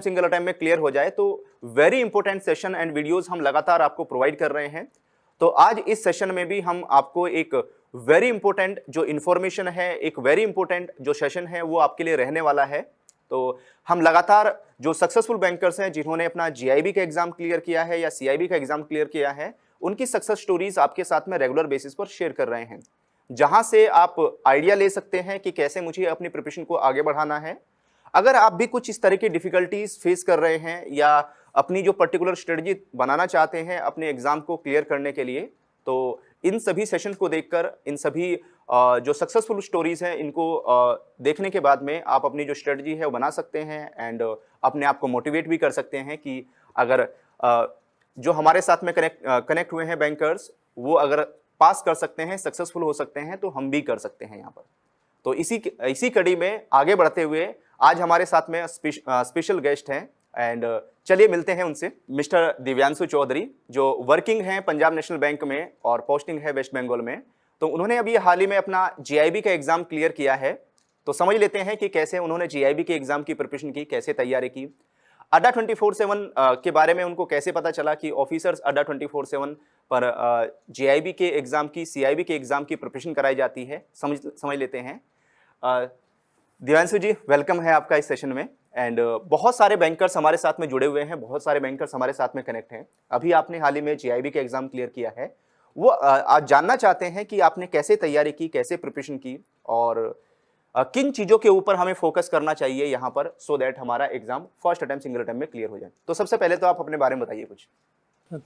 Single attempt में clear हो जाए। तो very important session and videos हम लगातार आपको प्रोवाइड कर रहे हैं। तो आज इस सेशन में भी हम आपको एक वेरी इंपॉर्टेंट जो इन्फॉर्मेशन है, एक वेरी इंपॉर्टेंट जो सेशन है वो आपके लिए रहने वाला है। तो हम लगातार जो सक्सेसफुल बैंकर्स हैं जिन्होंने अपना जीआईबी का एग्जाम क्लियर किया है या सीआईबी का एग्जाम क्लियर किया है, उनकी सक्सेस स्टोरीज आपके साथ में रेगुलर बेसिस पर शेयर कर रहे हैं, जहां से आप आइडिया ले सकते हैं कि कैसे मुझे अपनी प्रिपरेशन को आगे बढ़ाना है। अगर आप भी कुछ इस तरह की डिफिकल्टीज फेस कर रहे हैं या अपनी जो पर्टिकुलर स्ट्रेटजी बनाना चाहते हैं अपने एग्जाम को क्लियर करने के लिए, तो इन सभी सेशन को देखकर, इन सभी जो सक्सेसफुल स्टोरीज हैं इनको देखने के बाद में आप अपनी जो स्ट्रेटजी है वो बना सकते हैं एंड अपने आप को मोटिवेट भी कर सकते हैं कि अगर जो हमारे साथ में कनेक्ट हुए हैं बैंकर्स, वो अगर पास कर सकते हैं, सक्सेसफुल हो सकते हैं, तो हम भी कर सकते हैं यहाँ पर। तो इसी कड़ी में आगे बढ़ते हुए आज हमारे साथ में स्पेशल गेस्ट हैं एंड चलिए मिलते हैं उनसे। मिस्टर दिव्यांशु चौधरी जो वर्किंग हैं पंजाब नेशनल बैंक में और पोस्टिंग है वेस्ट बंगाल में। तो उन्होंने अभी हाल ही में अपना जीआईबी का एग्जाम क्लियर किया है। तो समझ लेते हैं कि कैसे उन्होंने जीआईबी के एग्जाम की प्रिपरेशन की, कैसे तैयारी की, अड्डा 24/7 के बारे में उनको कैसे पता चला कि ऑफिसर्स अड्डा 24/7 पर जीआईबी के एग्जाम की, सीआईबी के एग्जाम की प्रिपरेशन कराई जाती है, समझ लेते हैं। दिव्यांशु जी, वेलकम है आपका इस सेशन में एंड बहुत सारे बैंकर्स हमारे साथ में जुड़े हुए हैं, बहुत सारे बैंकर्स हमारे साथ में कनेक्ट हैं। अभी आपने हाल ही में जीआईबी का एग्जाम क्लियर किया है, वो आज जानना चाहते हैं कि आपने कैसे तैयारी की, कैसे प्रिपरेशन की और किन चीज़ों के ऊपर हमें फोकस करना चाहिए यहाँ पर सो दैट हमारा exam first attempt single attempt में क्लियर हो जाए। तो सबसे पहले तो आप अपने बारे में बताइए कुछ।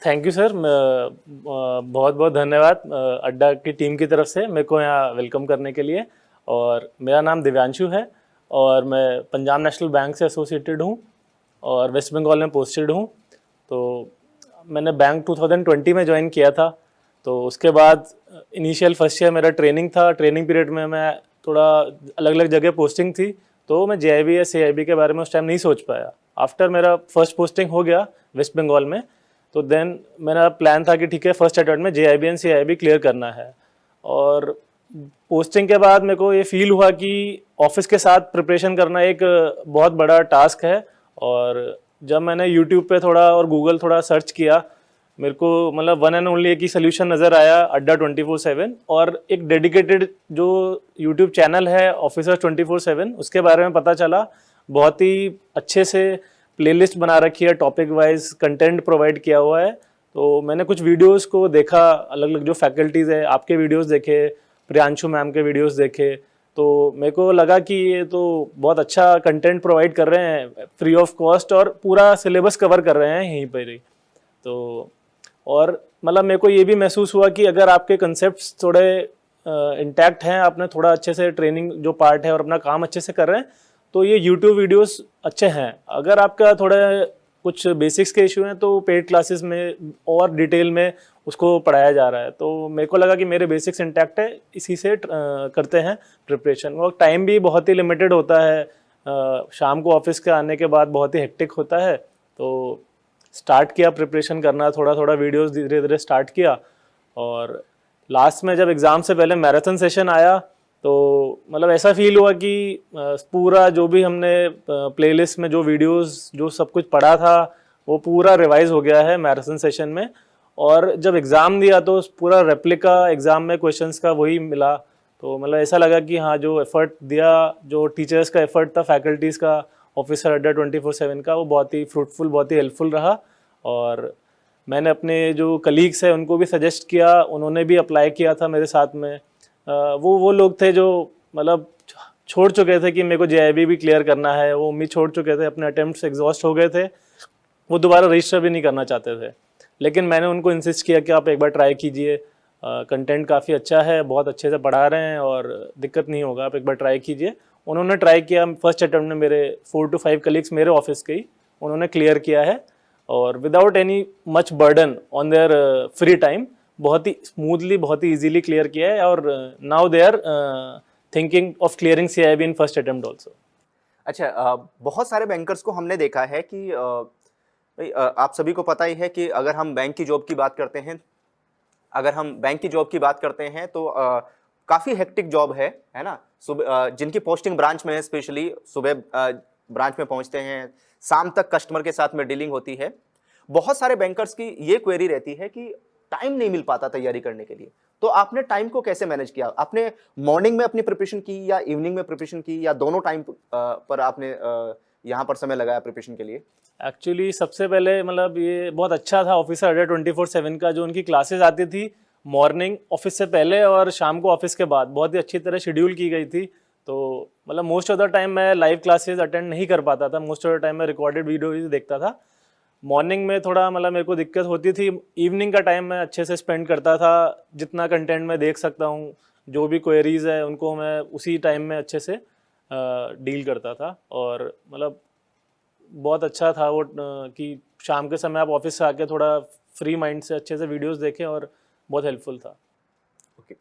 थैंक यू सर, बहुत बहुत धन्यवाद अड्डा की टीम की तरफ से मेरे को यहाँ वेलकम करने के लिए। और मेरा नाम दिव्यांशु है और मैं पंजाब नेशनल बैंक से एसोसिएटेड हूँ और वेस्ट बंगाल में पोस्टेड हूँ। तो मैंने बैंक 2020 में ज्वाइन किया था। तो उसके बाद इनिशियल फर्स्ट ईयर मेरा ट्रेनिंग था। ट्रेनिंग पीरियड में मैं थोड़ा अलग अलग जगह पोस्टिंग थी, तो मैं जेआईबी या सीआईबी के बारे में उस टाइम नहीं सोच पाया। आफ्टर मेरा फर्स्ट पोस्टिंग हो गया वेस्ट बंगाल में, तो देन मेरा प्लान था कि ठीक है फर्स्ट अटेम्प्ट में जेआईबी एंड सीआईबी क्लियर करना है। और पोस्टिंग के बाद मेरे को ये फील हुआ कि ऑफिस के साथ प्रिपरेशन करना एक बहुत बड़ा टास्क है। और जब मैंने यूट्यूब पे थोड़ा और गूगल थोड़ा सर्च किया, मेरे को मतलब वन एंड ओनली एक ही सोल्यूशन नज़र आया, अड्डा 24/7। और एक डेडिकेटेड जो यूट्यूब चैनल है ऑफिसर्स 24/7, उसके बारे में पता चला। बहुत ही अच्छे से प्लेलिस्ट बना रखी है, टॉपिक वाइज कंटेंट प्रोवाइड किया हुआ है। तो मैंने कुछ वीडियोस को देखा, अलग अलग जो फैकल्टीज़ है, आपके वीडियोस देखे, प्रियांशु मैम के वीडियोस देखे, तो मेरे को लगा कि ये तो बहुत अच्छा कंटेंट प्रोवाइड कर रहे हैं फ्री ऑफ कॉस्ट और पूरा सिलेबस कवर कर रहे हैं यहीं पर ही। तो और मतलब मेरे को ये भी महसूस हुआ कि अगर आपके कंसेप्ट्स थोड़े इंटैक्ट हैं, आपने थोड़ा अच्छे से ट्रेनिंग जो पार्ट है और अपना काम अच्छे से कर रहे हैं, तो ये यूट्यूब वीडियोस अच्छे हैं। अगर आपका थोड़ा कुछ बेसिक्स के इशू हैं तो पेड क्लासेस में और डिटेल में उसको पढ़ाया जा रहा है। तो मेरे को लगा कि मेरे बेसिक्स इंटैक्ट है, इसी से करते हैं प्रिपरेशन। और टाइम भी बहुत ही लिमिटेड होता है, शाम को ऑफिस के आने के बाद बहुत ही हेक्टिक होता है। तो स्टार्ट किया प्रिपरेशन करना, थोड़ा थोड़ा वीडियोस धीरे धीरे स्टार्ट किया। और लास्ट में जब एग्ज़ाम से पहले मैराथन सेशन आया, तो मतलब ऐसा फील हुआ कि पूरा जो भी हमने प्लेलिस्ट में जो वीडियोस जो सब कुछ पढ़ा था वो पूरा रिवाइज हो गया है मैराथन सेशन में। और जब एग्ज़ाम दिया तो पूरा रेप्लिका एग्ज़ाम में क्वेश्चंस का वही मिला। तो मतलब ऐसा लगा कि हाँ, जो एफर्ट दिया, जो टीचर्स का एफर्ट था, फैकल्टीज़ का, ऑफिसर अड्डा 24/7 का, वो बहुत ही फ्रूटफुल, बहुत ही हेल्पफुल रहा। और मैंने अपने जो कलीग्स हैं उनको भी सजेस्ट किया, उन्होंने भी अप्लाई किया था मेरे साथ में। वो लोग थे जो मतलब छोड़ चुके थे कि मेरे को जेआईबी भी क्लियर करना है, वो उम्मीद छोड़ चुके थे, अपने अटेम्प्ट्स एग्जॉस्ट हो गए थे, वो दोबारा रजिस्टर भी नहीं करना चाहते थे। लेकिन मैंने उनको इंसिस्ट किया कि आप एक बार ट्राई कीजिए, कंटेंट काफ़ी अच्छा है, बहुत अच्छे से पढ़ा रहे हैं और दिक्कत नहीं होगा, आप एक बार ट्राई कीजिए। उन्होंने ट्राई किया। फर्स्ट अटेम्प्ट में मेरे 4 to 5 कलीग्स मेरे ऑफिस के ही उन्होंने क्लियर किया है और without any much burden on their free time बहुत ही स्मूथली, बहुत ही इजीली क्लियर किया है। और now they are thinking of clearing CIB in first attempt also. अच्छा, बहुत सारे बैंकर्स को हमने देखा है कि भाई आप सभी को पता ही है कि अगर हम बैंक की जॉब की बात करते हैं, तो काफ़ी हेक्टिक जॉब है ना। सुबह जिनकी पोस्टिंग ब्रांच में है, स्पेशली सुबह ब्रांच में पहुंचते हैं, शाम तक कस्टमर के साथ में डीलिंग होती है। बहुत सारे बैंकर्स की ये क्वेरी रहती है कि टाइम नहीं मिल पाता तैयारी करने के लिए। तो आपने टाइम को कैसे मैनेज किया? आपने मॉर्निंग में अपनी प्रिपरेशन की या इवनिंग में प्रिपरेशन की, या दोनों टाइम पर आपने यहाँ पर समय लगाया प्रिपरेशन के लिए? एक्चुअली सबसे पहले मतलब ये बहुत अच्छा था ऑफिसर अड्डा 24/7 का, जो उनकी क्लासेस आती थी मॉर्निंग ऑफिस से पहले और शाम को ऑफिस के बाद, बहुत ही अच्छी तरह शेड्यूल की गई थी। तो मतलब मोस्ट ऑफ द टाइम मैं लाइव क्लासेस अटेंड नहीं कर पाता था, मोस्ट ऑफ द टाइम मैं रिकॉर्डेड वीडियो ही देखता था। मॉर्निंग में थोड़ा मतलब मेरे को दिक्कत होती थी, इवनिंग का टाइम मैं अच्छे से स्पेंड करता था, जितना कंटेंट मैं देख सकता हूँ, जो भी क्वेरीज है उनको मैं उसी टाइम में अच्छे से डील करता था। और मतलब बहुत अच्छा था वो कि शाम के समय आप ऑफिस से आके थोड़ा फ्री माइंड से अच्छे से वीडियोस देखें, और बहुत हेल्पफुल था। ओके।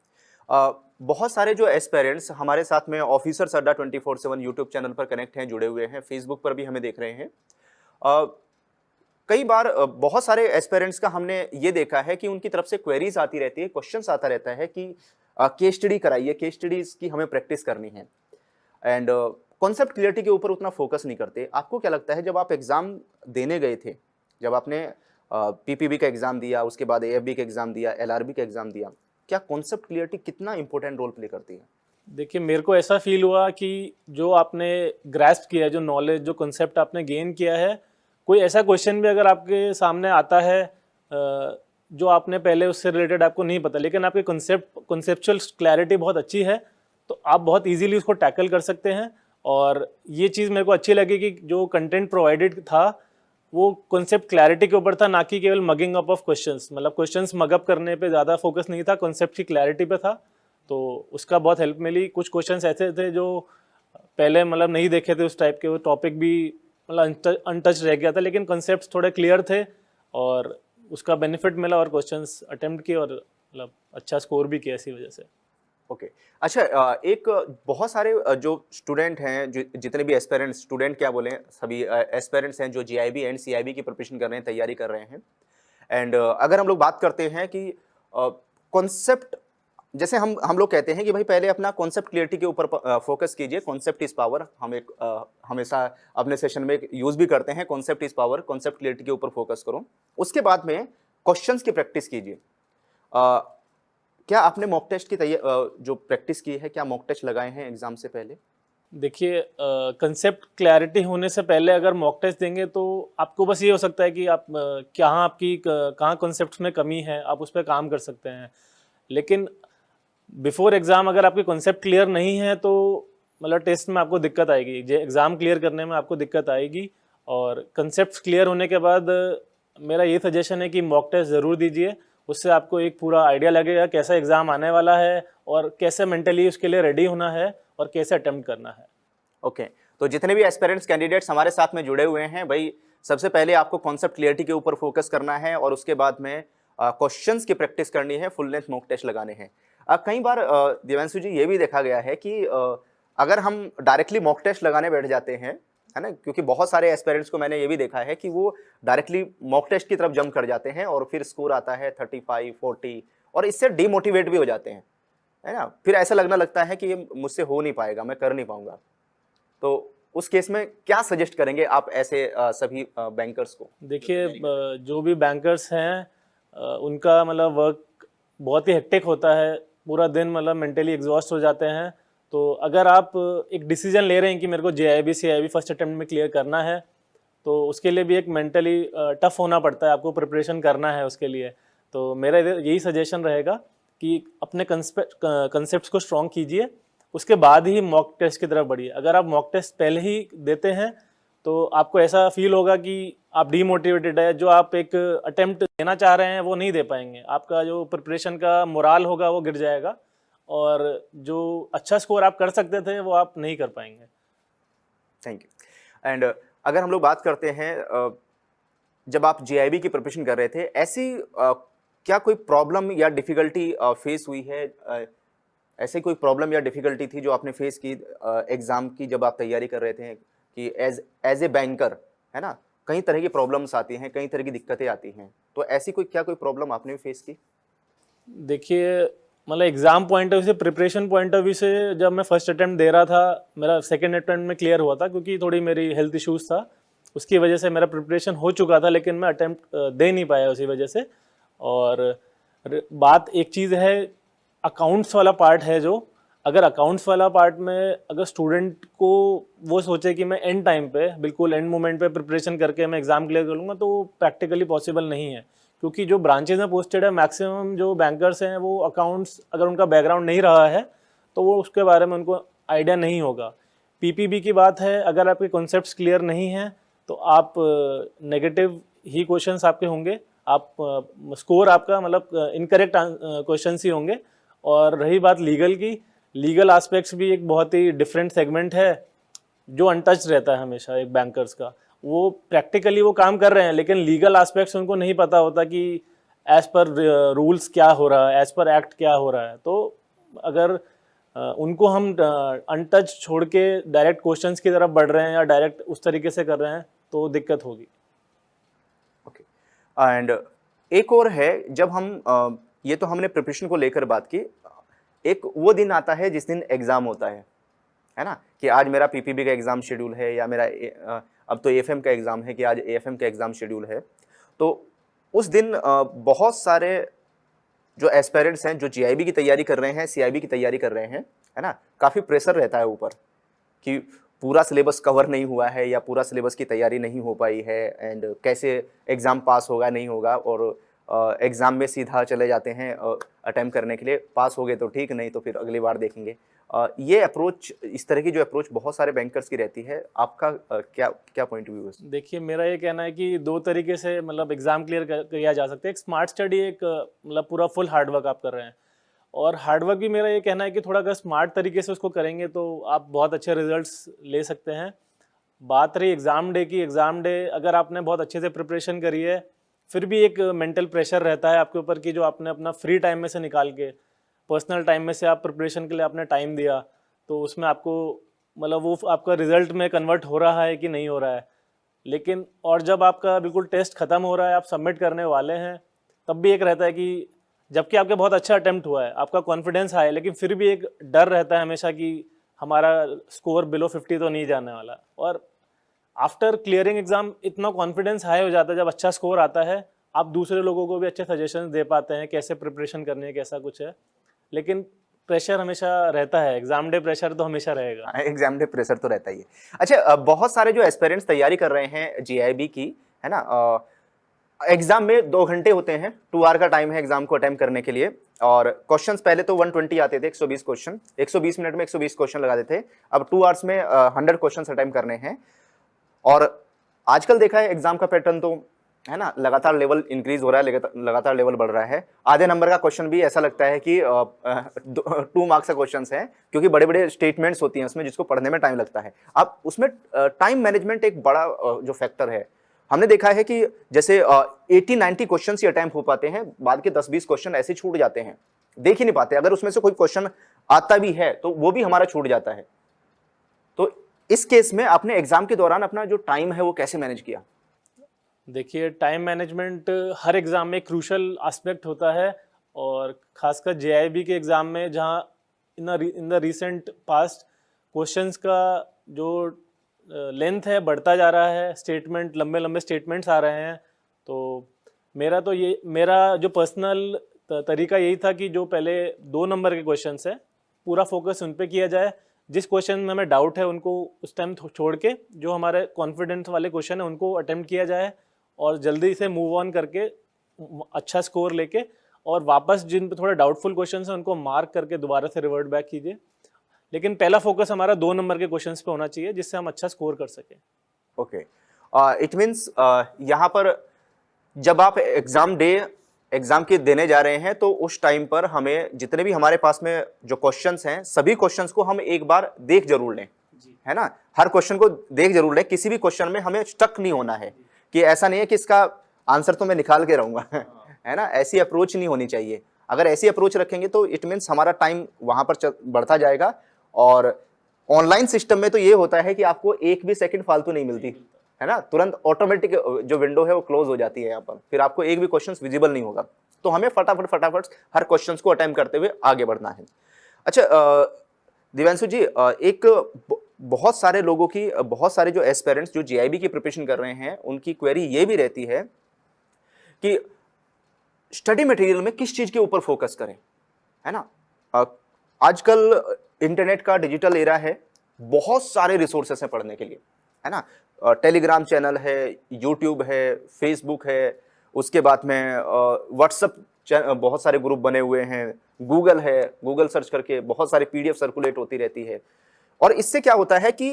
बहुत सारे जो एस्पिरेंट्स हमारे साथ में ऑफिसर्स अड्डा 24/7 यूट्यूब चैनल पर कनेक्ट हैं, जुड़े हुए हैं, फेसबुक पर भी हमें देख रहे हैं। कई बार बहुत सारे एस्पिरेंट्स का हमने ये देखा है कि उनकी तरफ से क्वेरीज आती रहती है, क्वेश्चंस आता रहता है कि केस स्टडी कराइए, केस स्टडीज की हमें प्रैक्टिस करनी है, एंड कॉन्सेप्ट क्लियरिटी के ऊपर उतना फोकस नहीं करते। आपको क्या लगता है, जब आप एग्जाम देने गए थे, जब आपने पीपीबी का एग्जाम दिया, उसके बाद एएफबी का एग्जाम दिया, एलआरबी का एग्जाम दिया, क्या कॉन्सेप्ट क्लियरिटी कितना इंपॉर्टेंट रोल प्ले करती है? देखिए, मेरे को ऐसा फील हुआ कि जो आपने ग्रैस्प किया है, जो नॉलेज, जो कॉन्सेप्ट आपने गेन किया है, कोई ऐसा क्वेश्चन भी अगर आपके सामने आता है जो आपने पहले उससे रिलेटेड आपको नहीं पता, लेकिन आपके कॉन्सेप्चुअल क्लैरिटी बहुत अच्छी है, तो आप बहुत इजीली उसको टैकल कर सकते हैं। और ये चीज़ मेरे को अच्छी लगी कि जो कंटेंट प्रोवाइडेड था वो कॉन्सेप्ट क्लैरिटी के ऊपर था, ना कि केवल मगिंग अप ऑफ क्वेश्चंस। मतलब क्वेश्चंस मगअप करने पे ज़्यादा फोकस नहीं था, कॉन्सेप्ट की क्लैरिटी पे था, तो उसका बहुत हेल्प मिली। कुछ क्वेश्चंस ऐसे थे जो पहले मतलब नहीं देखे थे उस टाइप के, वो टॉपिक भी मतलब अनटच रह गया था, लेकिन कॉन्सेप्ट्स थोड़े क्लियर थे और उसका बेनिफिट मिला, और क्वेश्चंस अटेम्प्ट किए और मतलब अच्छा स्कोर भी किया इसी वजह से। ओके। अच्छा, एक बहुत सारे जो स्टूडेंट हैं, जो जितने भी एस्पिरेंट स्टूडेंट क्या बोलें, सभी एस्पिरेंट्स हैं जो जीआईबी एंड सीआईबी की प्रिपरेशन कर रहे हैं, तैयारी कर रहे हैं, एंड अगर हम लोग बात करते हैं कि कॉन्सेप्ट, जैसे हम लोग कहते हैं कि भाई पहले अपना कॉन्सेप्ट क्लियरिटी के ऊपर फोकस कीजिए, कॉन्सेप्ट इज पावर, हम एक हमेशा अपने सेशन में यूज भी करते हैं, concept is power, concept clarity के ऊपर फोकस करो, उसके बाद में क्वेश्चंस की प्रैक्टिस कीजिए। क्या आपने मॉक टेस्ट की जो प्रैक्टिस की है, क्या मॉक टेस्ट लगाए हैं एग्जाम से पहले? देखिए, कंसेप्ट क्लैरिटी होने से पहले अगर मॉक टेस्ट देंगे तो आपको बस ये हो सकता है कि आप कहाँ कॉन्सेप्ट्स में कमी है, आप उस पर काम कर सकते हैं। लेकिन बिफोर एग्ज़ाम अगर आपके कॉन्सेप्ट क्लियर नहीं है तो मतलब टेस्ट में आपको दिक्कत आएगी, एग्ज़ाम क्लियर करने में आपको दिक्कत आएगी। और कंसेप्ट क्लियर होने के बाद मेरा ये सजेशन है कि मॉक टेस्ट ज़रूर दीजिए, उससे आपको एक पूरा आइडिया लगेगा कैसा एग्ज़ाम आने वाला है और कैसे मेंटली उसके लिए रेडी होना है और कैसे अटेम्प्ट करना है। ओके। तो जितने भी एस्पिरेंट्स कैंडिडेट्स हमारे साथ में जुड़े हुए हैं भाई, सबसे पहले आपको कॉन्सेप्ट क्लियरिटी के ऊपर फोकस करना है और उसके बाद में क्वेश्चंस की प्रैक्टिस करनी है, फुल लेंथ मॉक टेस्ट लगाने हैं। कई बार दिव्यांशु जी ये भी देखा गया है कि अगर हम डायरेक्टली मॉक टेस्ट लगाने बैठ जाते हैं, है ना, क्योंकि बहुत सारे एस्पिरेंट्स को मैंने ये भी देखा है कि वो डायरेक्टली मॉक टेस्ट की तरफ जंप कर जाते हैं और फिर स्कोर आता है 35, 40 और इससे डीमोटिवेट भी हो जाते हैं, है ना, फिर ऐसा लगने लगता है कि ये मुझसे हो नहीं पाएगा, मैं कर नहीं पाऊंगा। तो उस केस में क्या सजेस्ट करेंगे आप ऐसे सभी बैंकर्स को? देखिए, जो भी बैंकर्स हैं उनका मतलब वर्क बहुत ही हेक्टिक होता है, पूरा दिन मतलब मेंटली एग्जॉस्ट हो जाते हैं। तो अगर आप एक डिसीजन ले रहे हैं कि मेरे को जेआईबी सीआईबी फर्स्ट अटेम्प्ट में क्लियर करना है, तो उसके लिए भी एक मेंटली टफ होना पड़ता है, आपको प्रिपरेशन करना है उसके लिए। तो मेरा यही सजेशन रहेगा कि अपने कंसेप्ट को स्ट्रॉन्ग कीजिए, उसके बाद ही मॉक टेस्ट की तरफ बढ़िए। अगर आप मॉक टेस्ट पहले ही देते हैं तो आपको ऐसा फील होगा कि आप डीमोटिवेटेड है, जो आप एक अटेम्प्ट देना चाह रहे हैं वो नहीं दे पाएंगे, आपका जो प्रिपरेशन का मोराल होगा वो गिर जाएगा और जो अच्छा स्कोर आप कर सकते थे वो आप नहीं कर पाएंगे। Thank you. एंड अगर हम लोग बात करते हैं, जब आप जेआईबी की प्रिपरेशन कर रहे थे, ऐसी क्या कोई प्रॉब्लम या डिफिकल्टी फेस हुई है? ऐसे कोई प्रॉब्लम या डिफिकल्टी थी जो आपने फेस की एग्जाम की जब आप तैयारी कर रहे थे कि एज ए बैंकर, है ना, कई तरह की प्रॉब्लम्स आती हैं, कई तरह की दिक्कतें आती हैं, तो ऐसी कोई प्रॉब्लम आपने फेस की? देखिए, मतलब एग्ज़ाम पॉइंट ऑफ व्यू से, प्रिपरेशन पॉइंट ऑफ व्यू से, जब मैं फर्स्ट अटेम्प्ट दे रहा था, मेरा सेकंड अटेम्प्ट में क्लियर हुआ था क्योंकि थोड़ी मेरी हेल्थ इश्यूज़ था, उसकी वजह से मेरा प्रिपरेशन हो चुका था, लेकिन मैं अटेम्प्ट दे नहीं पाया उसी वजह से। और बात एक चीज़ है, अकाउंट्स वाला पार्ट है, जो अगर अकाउंट्स वाला पार्ट में अगर स्टूडेंट को वो सोचे कि मैं एंड टाइम पे, बिल्कुल एंड मोमेंट पे प्रिपरेशन करके मैं एग्ज़ाम क्लियर कर लूँगा, तो वो प्रैक्टिकली पॉसिबल नहीं है। क्योंकि जो ब्रांचेज में पोस्टेड है, मैक्सिमम जो बैंकर्स हैं वो अकाउंट्स, अगर उनका बैकग्राउंड नहीं रहा है तो वो उसके बारे में उनको आइडिया नहीं होगा। पीपीबी की बात है, अगर आपके कॉन्सेप्ट्स क्लियर नहीं हैं तो आप नेगेटिव ही क्वेश्चंस आपके होंगे, आप स्कोर आपका मतलब इनकरेक्ट क्वेश्चंस ही होंगे। और रही बात लीगल की, लीगल एस्पेक्ट्स भी एक बहुत ही डिफरेंट सेगमेंट है जो अनटच रहता है हमेशा एक बैंकर्स का। वो प्रैक्टिकली वो काम कर रहे हैं, लेकिन लीगल एस्पेक्ट्स उनको नहीं पता होता कि एज पर रूल्स क्या हो रहा है, एज पर एक्ट क्या हो रहा है। तो अगर उनको हम अनटच छोड़ के डायरेक्ट क्वेश्चंस की तरफ बढ़ रहे हैं या डायरेक्ट उस तरीके से कर रहे हैं तो दिक्कत होगी। ओके, एंड एक और है, जब हम ये तो हमने प्रिपरेशन को लेकर बात की, एक वो दिन आता है जिस दिन एग्ज़ाम होता है ना, कि आज मेरा पीपीबी का एग्ज़ाम शेड्यूल है, या मेरा अब तो एएफएम का एग्ज़ाम है कि आज एएफएम का एग्ज़ाम शेड्यूल है। तो उस दिन बहुत सारे जो एस्पायरेंट्स हैं, जो जीआईबी की तैयारी कर रहे हैं, सीआईबी की तैयारी कर रहे हैं, है ना, काफ़ी प्रेशर रहता है ऊपर कि पूरा सिलेबस कवर नहीं हुआ है या पूरा सिलेबस की तैयारी नहीं हो पाई है, एंड कैसे एग्ज़ाम पास होगा नहीं होगा, और एग्ज़ाम में सीधा चले जाते हैं अटेम्प्ट करने के लिए। पास हो गए तो ठीक, नहीं तो फिर अगली बार देखेंगे। ये अप्रोच, इस तरह की जो अप्रोच बहुत सारे बैंकर्स की रहती है, आपका क्या क्या पॉइंट ऑफ व्यू है? देखिए, मेरा ये कहना है कि दो तरीके से मतलब एग्ज़ाम क्लियर किया जा सकता है। एक स्मार्ट स्टडी, एक मतलब पूरा फुल हार्डवर्क आप कर रहे हैं। और हार्डवर्क भी मेरा ये कहना है कि थोड़ा अगर स्मार्ट तरीके से उसको करेंगे तो आप बहुत अच्छे रिजल्ट्स ले सकते हैं। बात रही एग्ज़ाम डे की, एग्ज़ाम डे अगर आपने बहुत अच्छे से प्रिपरेशन करी है, फिर भी एक मेंटल प्रेशर रहता है आपके ऊपर कि जो आपने अपना फ्री टाइम में से निकाल के, पर्सनल टाइम में से आप प्रिपरेशन के लिए आपने टाइम दिया, तो उसमें आपको मतलब वो आपका रिजल्ट में कन्वर्ट हो रहा है कि नहीं हो रहा है। लेकिन और जब आपका बिल्कुल टेस्ट ख़त्म हो रहा है, आप सबमिट करने वाले हैं, तब भी एक रहता है कि जबकि आपके बहुत अच्छा अटेम्प्ट हुआ है, आपका कॉन्फिडेंस हाई है, लेकिन फिर भी एक डर रहता है हमेशा कि हमारा स्कोर बिलो 50 तो नहीं जाने वाला। और आफ्टर क्लियरिंग एग्ज़ाम इतना कॉन्फिडेंस हाई हो जाता है, जब अच्छा स्कोर आता है, आप दूसरे लोगों को भी अच्छे सजेशंस दे पाते हैं कैसे प्रिपरेशन करनी है, कैसा कुछ है। लेकिन प्रेशर हमेशा रहता है, एग्ज़ाम डे प्रेशर तो हमेशा रहेगा। एग्जाम डे प्रेशर तो रहता ही है। अच्छा, बहुत सारे जो एस्पिरेंट्स तैयारी कर रहे हैं जीआईबी की, है ना, एग्जाम में 2 घंटे होते हैं, 2 आवर का टाइम है एग्जाम को अटेम्प्ट करने के लिए। और क्वेश्चंस पहले तो 120 आते थे, 120 क्वेश्चन, 120 मिनट में 120 क्वेश्चन लगा देते थे। अब 2 आवर्स में 100 क्वेश्चंस अटेम्प्ट करने हैं। और आजकल देखा है एग्जाम का पैटर्न तो, है ना, लगातार लेवल इंक्रीज हो रहा है, लगातार लेवल बढ़ रहा है। आधे नंबर का क्वेश्चन भी ऐसा लगता है कि 2 मार्क्स का क्वेश्चन है, क्योंकि बड़े बड़े स्टेटमेंट्स होती हैं उसमें, जिसको पढ़ने में टाइम लगता है। अब उसमें टाइम मैनेजमेंट एक बड़ा जो फैक्टर है। हमने देखा है कि जैसे 80-90 क्वेश्चन ही अटेम्प्ट हो पाते हैं, बाद के 10-20 क्वेश्चन ऐसे छूट जाते हैं, देख ही नहीं पाते। अगर उसमें से कोई क्वेश्चन आता भी है तो वो भी हमारा छूट जाता है। तो इस केस में आपने एग्जाम के दौरान अपना जो टाइम है वो कैसे मैनेज किया? देखिए, टाइम मैनेजमेंट हर एग्ज़ाम में क्रूशल एस्पेक्ट होता है, और खासकर जेआईबी के एग्ज़ाम में, जहाँ in the recent past questions का जो लेंथ है बढ़ता जा रहा है, स्टेटमेंट लंबे लंबे स्टेटमेंट्स आ रहे हैं। तो मेरा जो पर्सनल तरीका यही था कि जो पहले 2 नंबर के क्वेश्चंस है, पूरा फोकस उन पे किया जाए। जिस क्वेश्चन में हमें डाउट है उनको उस टाइम छोड़ के जो हमारे कॉन्फिडेंस वाले क्वेश्चन है उनको अटेम्प्ट किया जाए, और जल्दी से मूव ऑन करके अच्छा स्कोर लेके, और वापस जिन पे थोड़ा डाउटफुल क्वेश्चन है उनको मार्क करके दोबारा से रिवर्ट बैक कीजिए। लेकिन पहला फोकस हमारा 2 नंबर के क्वेश्चंस पे होना चाहिए, जिससे हम अच्छा स्कोर कर सकें। ओके, इट मीन्स यहाँ पर जब आप एग्जाम के देने जा रहे हैं, तो उस टाइम पर हमें जितने भी हमारे पास में जो क्वेश्चंस हैं, सभी क्वेश्चंस को हम एक बार देख जरूर लें, है ना। हर क्वेश्चन को देख जरूर लें। किसी भी क्वेश्चन में हमें स्टक नहीं होना है, कि ऐसा नहीं है कि इसका आंसर तो मैं निकाल के रहूंगा, है ना। ऐसी अप्रोच नहीं होनी चाहिए। अगर ऐसी अप्रोच रखेंगे तो इट मीन्स हमारा टाइम वहां पर बढ़ता जाएगा। और ऑनलाइन सिस्टम में तो ये होता है कि आपको एक भी सेकंड फालतू नहीं मिलती, है ना। तुरंत ऑटोमेटिक जो विंडो है वो क्लोज हो जाती है यहाँ पर, फिर आपको एक भी क्वेश्चन विजिबल नहीं होगा। तो हमें फटाफट हर क्वेश्चन को अटेम्प्ट करते हुए आगे बढ़ना है। अच्छा दिव्यांशु जी, एक बहुत सारे लोगों की, बहुत सारे जो एस्पिरेंट्स जो जीआईबी की प्रिपरेशन कर रहे हैं, उनकी क्वेरी ये भी रहती है कि स्टडी मटेरियल में किस चीज के ऊपर फोकस करें, है ना। आजकल इंटरनेट का डिजिटल एरा है, बहुत सारे रिसोर्सेस हैं पढ़ने के लिए, है ना। टेलीग्राम चैनल है, यूट्यूब है, फेसबुक है, उसके बाद में व्हाट्सएप बहुत सारे ग्रुप बने हुए हैं, गूगल है, गूगल सर्च करके बहुत सारी पीडीएफ सर्कुलेट होती रहती है। और इससे क्या होता है कि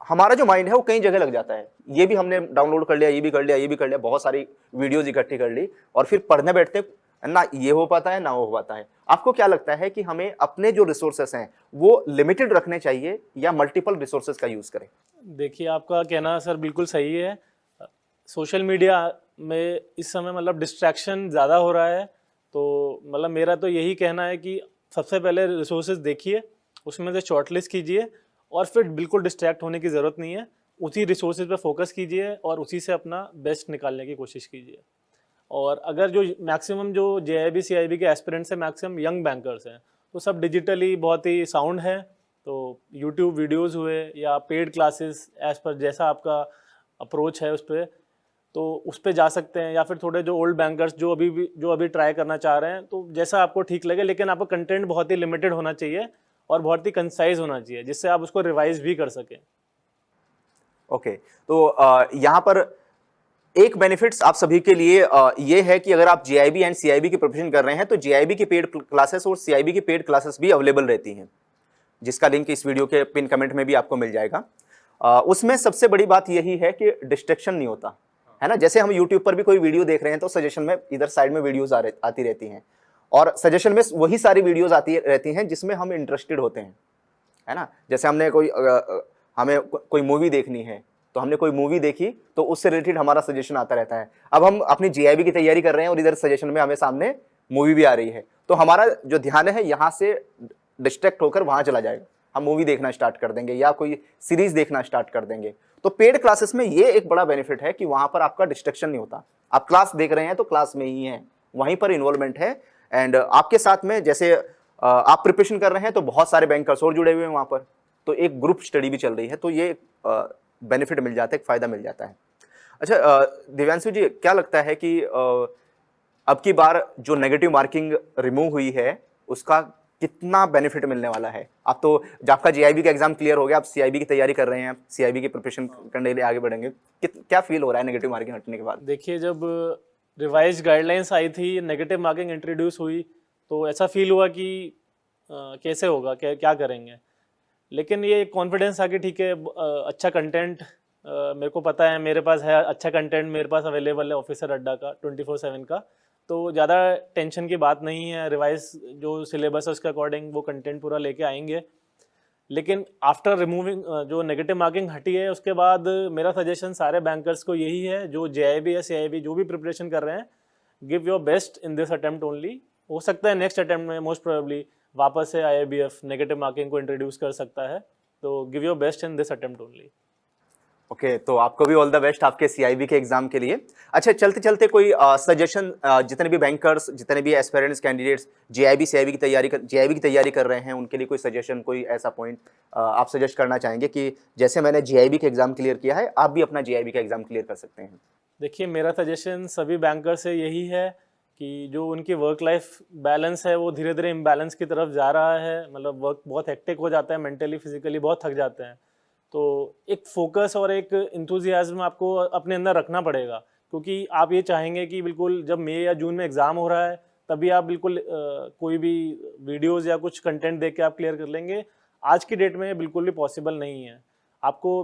हमारा जो माइंड है वो कई जगह लग जाता है। ये भी हमने डाउनलोड कर लिया, ये भी कर लिया, ये भी कर लिया, बहुत सारी वीडियोज इकट्ठी कर ली, और फिर पढ़ने बैठते ना ये हो पाता है ना वो हो पाता है। आपको क्या लगता है कि हमें अपने जो रिसोर्सेस हैं वो लिमिटेड रखने चाहिए या मल्टीपल रिसोर्सेस का यूज करें? देखिए, आपका कहना सर बिल्कुल सही है। सोशल मीडिया में इस समय मतलब डिस्ट्रैक्शन ज़्यादा हो रहा है, तो मतलब मेरा तो यही कहना है कि सबसे पहले रिसोर्सेज देखिए, उसमें से शॉर्टलिस्ट कीजिए, और फिर बिल्कुल डिस्ट्रैक्ट होने की ज़रूरत नहीं है। उसी रिसोर्सेज पे फोकस कीजिए और उसी से अपना बेस्ट निकालने की कोशिश कीजिए। और अगर जो मैक्सिमम जो जेआईबी सीआईबी के एस्पिरेंट्स हैं, मैक्सिमम यंग बैंकर्स हैं, तो सब डिजिटली बहुत ही साउंड है। तो यूट्यूब वीडियोस हुए या पेड क्लासेस, एज पर जैसा आपका अप्रोच है उस पर, तो उस पर जा सकते हैं। या फिर थोड़े जो ओल्ड बैंकर्स जो अभी ट्राई करना चाह रहे हैं, तो जैसा आपको ठीक लगे, लेकिन आपका कंटेंट बहुत ही लिमिटेड होना चाहिए और बहुत ही कंसाइज होना चाहिए, जिससे आप उसको रिवाइज भी कर सकें। ओके, तो यहाँ पर एक बेनिफिट्स आप सभी के लिए ये है कि अगर आप जीआईबी एंड सीआईबी की प्रिपरेशन कर रहे हैं तो जीआईबी की पेड क्लासेस और सीआईबी की पेड क्लासेस भी अवेलेबल रहती हैं, जिसका लिंक इस वीडियो के पिन कमेंट में भी आपको मिल जाएगा। उसमें सबसे बड़ी बात यही है कि डिस्ट्रैक्शन नहीं होता, है ना। जैसे हम यूट्यूब पर भी कोई वीडियो देख रहे हैं तो सजेशन में इधर साइड में वीडियोज आती रहती हैं, और सजेशन में वही सारी वीडियोज आती रहती हैं जिसमें हम इंटरेस्टेड होते हैं, है ना। जैसे हमें कोई मूवी देखनी है, तो हमने कोई मूवी देखी तो उससे रिलेटेड हमारा सजेशन आता रहता है। अब हम अपनी जीआईबी की तैयारी कर रहे हैं और इधर सजेशन में हमें सामने मूवी भी आ रही है, तो हमारा जो ध्यान है यहाँ से डिस्ट्रैक्ट होकर वहां चला जाएगा, हम मूवी देखना स्टार्ट कर देंगे या कोई सीरीज देखना स्टार्ट कर देंगे। तो पेड क्लासेस में ये एक बड़ा बेनिफिट है कि वहां पर आपका डिस्ट्रैक्शन नहीं होता। आप क्लास देख रहे हैं तो क्लास में ही है, वहीं पर इन्वॉल्वमेंट है, एंड आपके साथ में जैसे आप प्रिपरेशन कर रहे हैं तो बहुत सारे बैंकर्स और जुड़े हुए हैं वहां पर, तो एक ग्रुप स्टडी भी चल रही है, तो ये बेनिफिट मिल जाता है, एक फायदा मिल जाता है। अच्छा दिव्यांशु जी, क्या लगता है कि अब की बार जो नेगेटिव मार्किंग रिमूव हुई है उसका कितना बेनिफिट मिलने वाला है? आप तो जब आपका जीआईबी का एग्जाम क्लियर हो गया, आप सीआईबी की तैयारी कर रहे हैं, सीआईबी की प्रिपरेशन करने के लिए आगे बढ़ेंगे, क्या फील हो रहा है नेगेटिव मार्किंग हटने के बाद? देखिए, जब रिवाइज गाइडलाइंस आई थी, नेगेटिव मार्किंग इंट्रोड्यूस हुई, तो ऐसा फील हुआ कि कैसे होगा, क्या करेंगे। लेकिन ये कॉन्फिडेंस आ कि ठीक है, अच्छा कंटेंट मेरे को पता है, मेरे पास है अच्छा कंटेंट, मेरे पास अवेलेबल है ऑफिसर अड्डा का 24/7 का, तो ज़्यादा टेंशन की बात नहीं है। रिवाइज जो सिलेबस है उसके अकॉर्डिंग वो कंटेंट पूरा लेके आएंगे। लेकिन आफ्टर रिमूविंग जो नेगेटिव मार्किंग हटी है, उसके बाद मेरा सजेशन सारे बैंकर्स को यही है जो जेआईबी या सीआईबी जो भी प्रिपरेशन कर रहे हैं, give your best in this attempt only. हो सकता है नेक्स्ट अटेम्प्ट में मोस्ट प्रोबेबली वापस से आईआईबीएफ नेगेटिव मार्किंग को इंट्रोड्यूस कर सकता है, तो give your best in this attempt only. Okay, तो आपको भी ऑल द बेस्ट आपके सीआईबी के एग्जाम के लिए। अच्छा, चलते चलते कोई सजेशन, जितने भी बैंकर्स, जितने भी एस्पिरेंट्स कैंडिडेट्स जीआईबी सीआईबी की तैयारी कर रहे हैं, उनके लिए कोई सजेशन, कोई ऐसा पॉइंट आप सजेस्ट करना चाहेंगे कि जैसे मैंने जीआईबी का एग्जाम क्लियर किया है, आप भी अपना जीआईबी का एग्जाम क्लियर कर सकते हैं? देखिए, मेरा सजेशन सभी बैंकर्स से यही है कि जो उनकी वर्क लाइफ बैलेंस है वो धीरे धीरे इम्बैलेंस की तरफ जा रहा है। मतलब वर्क बहुत हेक्टिक हो जाता है, मेंटली फिजिकली बहुत थक जाते हैं। तो एक फोकस और एक इंथुजियाज्म आपको अपने अंदर रखना पड़ेगा, क्योंकि आप ये चाहेंगे कि बिल्कुल जब मई या जून में एग्ज़ाम हो रहा है तभी आप बिल्कुल कोई भी वीडियोस या कुछ कंटेंट देख के आप क्लियर कर लेंगे। आज की डेट में बिल्कुल भी पॉसिबल नहीं है। आपको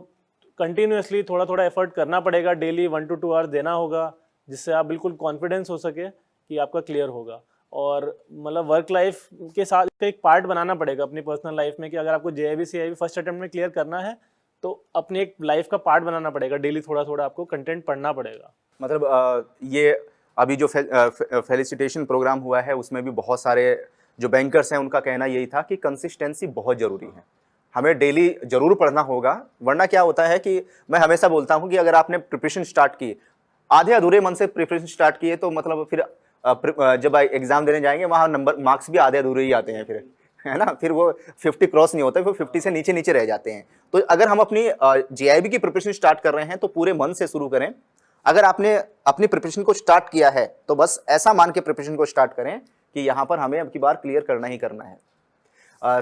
कंटिन्यूसली थोड़ा थोड़ा एफर्ट करना पड़ेगा, डेली 1 to 2 आवर्स देना होगा, जिससे आप बिल्कुल कॉन्फिडेंस हो सके कि आपका क्लियर होगा। और मतलब वर्क लाइफ के साथ एक पार्ट बनाना पड़ेगा अपनी पर्सनल लाइफ में, कि अगर आपको जेआईबी सीआईबी फर्स्ट अटेम्प्ट में क्लियर करना है तो अपनी एक लाइफ का पार्ट बनाना पड़ेगा। डेली थोड़ा थोड़ा आपको कंटेंट पढ़ना पड़ेगा। मतलब ये अभी जो फेलिसिटेशन प्रोग्राम हुआ है उसमें भी बहुत सारे जो बैंकर्स हैं उनका कहना यही था कि कंसिस्टेंसी बहुत ज़रूरी है, हमें डेली ज़रूर पढ़ना होगा। वरना क्या होता है कि मैं हमेशा बोलता हूँ कि अगर आपने प्रिपरेशन स्टार्ट की, आधे अधूरे मन से प्रिपरेशन स्टार्ट किए, तो मतलब फिर जब एग्ज़ाम देने जाएंगे वहाँ मार्क्स भी आधे अधूरे ही आते हैं फिर, है ना, फिर वो 50 क्रॉस नहीं होता, फिर 50 से नीचे नीचे रह जाते हैं। तो अगर हम अपनी जीआईबी की प्रिपरेशन स्टार्ट कर रहे हैं तो पूरे मन से शुरू करें। अगर आपने अपनी प्रिपरेशन को स्टार्ट किया है तो बस ऐसा मान के प्रिपरेशन को स्टार्ट करें कि यहाँ पर हमें अब की बार क्लियर करना ही करना है।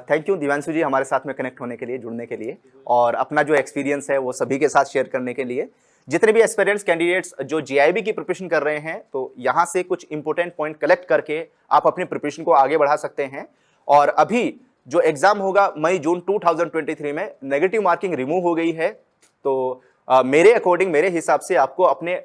थैंक यू दिव्यांशु जी हमारे साथ में कनेक्ट होने के लिए, जुड़ने के लिए, और अपना जो एक्सपीरियंस है वो सभी के साथ शेयर करने के लिए। जितने भी एस्पिरेंट्स कैंडिडेट्स जो जीआईबी की प्रिपरेशन कर रहे हैं, तो यहाँ से कुछ इंपॉर्टेंट पॉइंट कलेक्ट करके आप अपनी प्रिपरेशन को आगे बढ़ा सकते हैं। और अभी जो एग्जाम होगा मई जून 2023 में, नेगेटिव मार्किंग रिमूव हो गई है। तो मेरे अकॉर्डिंग, मेरे हिसाब से आपको अपने